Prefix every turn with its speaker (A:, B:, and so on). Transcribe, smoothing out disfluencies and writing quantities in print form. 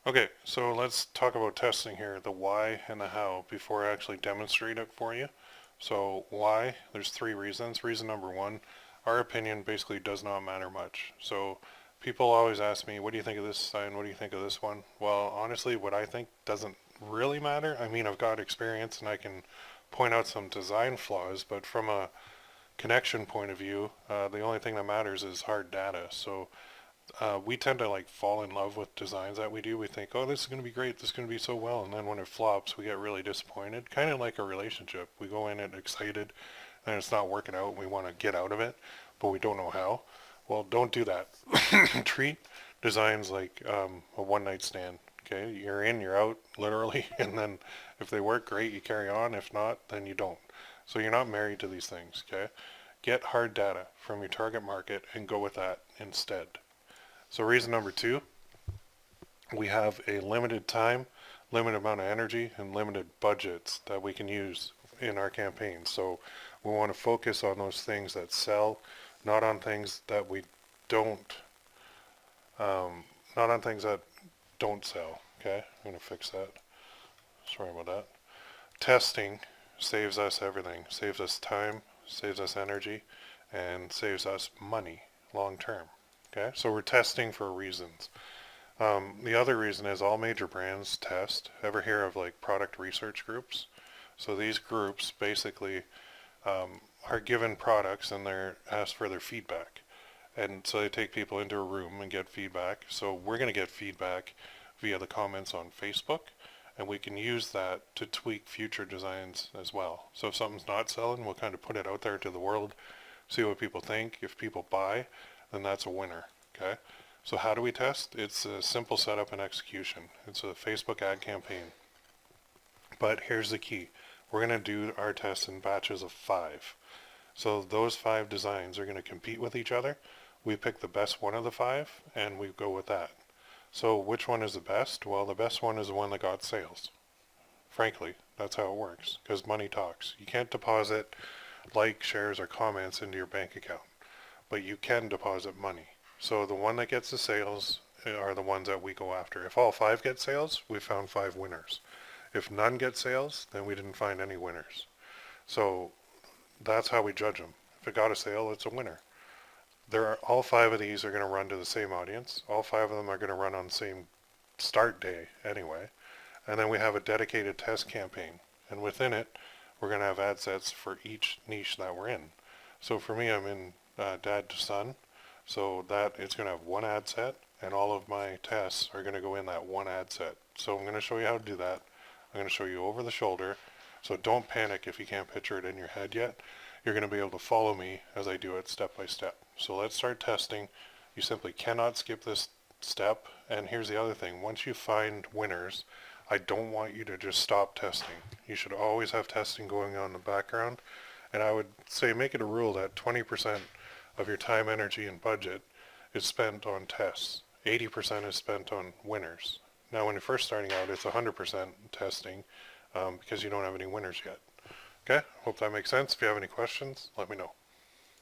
A: Okay, so let's talk about testing here, the why and the how, before I actually demonstrate it for you. So why, there's three reasons. Reason number one, our opinion basically does not matter much. So people always ask me, what do you think of this sign? What do you think of this one? Well, honestly, what I think doesn't really matter. I mean, I've got experience and I can point out some design flaws, but from a connection point of view, the only thing that matters is hard data. So we tend to like fall in love with designs that we do. We think, oh, this is going to be great. This is going to be so well. And then when it flops, we get really disappointed. Kind of like a relationship. We go in it excited and it's not working out. We want to get out of it, but we don't know how. Well, don't do that. Treat designs like a one night stand. Okay, you're in, you're out, literally. And then if they work, great, you carry on. If not, then you don't. So you're not married to these things. Okay, get hard data from your target market and go with that instead. So reason number two, we have a limited time, limited amount of energy, and limited budgets that we can use in our campaigns. So we want to focus on those things that sell, not on things that we don't, not on things that don't sell. Okay, I'm going to fix that. Sorry about that. Testing saves us everything. Saves us time, saves us energy, and saves us money long term. Okay, so we're testing for reasons. The other reason is all major brands test. Ever hear of like product research groups? So these groups basically are given products and they're asked for their feedback. And so they take people into a room and get feedback. So we're going to get feedback via the comments on Facebook, and we can use that to tweak future designs as well. So if something's not selling, we'll kind of put it out there to the world, see what people think. If people buy, then that's a winner. Okay, so how do we test? It's a simple setup and execution. It's a Facebook ad campaign. But here's the key. We're going to do our tests in batches of 5. So those 5 designs are going to compete with each other. We pick the best one of the 5 and we go with that. So which one is the best? Well, the best one is the one that got sales. Frankly, that's how it works, because money talks. You can't deposit like, shares, or comments into your bank account, but you can deposit money. So the one that gets the sales are the ones that we go after. If all 5 get sales, we found 5 winners. If none get sales, then we didn't find any winners. So that's how we judge them. If it got a sale, it's a winner. All 5 of these are going to run to the same audience. All 5 of them are going to run on the same start day anyway. And then we have a dedicated test campaign. And within it, we're going to have ad sets for each niche that we're in. So for me, I'm in dad to son. So that it's going to have one ad set, and all of my tests are going to go in that one ad set. So I'm going to show you how to do that. I'm going to show you over the shoulder. So don't panic if you can't picture it in your head yet. You're going to be able to follow me as I do it step by step. So let's start testing. You simply cannot skip this step. And here's the other thing. Once you find winners, I don't want you to just stop testing. You should always have testing going on in the background. And I would say make it a rule that 20% of your time, energy, and budget is spent on tests. 80% is spent on winners. Now, when you're first starting out, it's 100% testing because you don't have any winners yet. Okay, hope that makes sense. If you have any questions, let me know.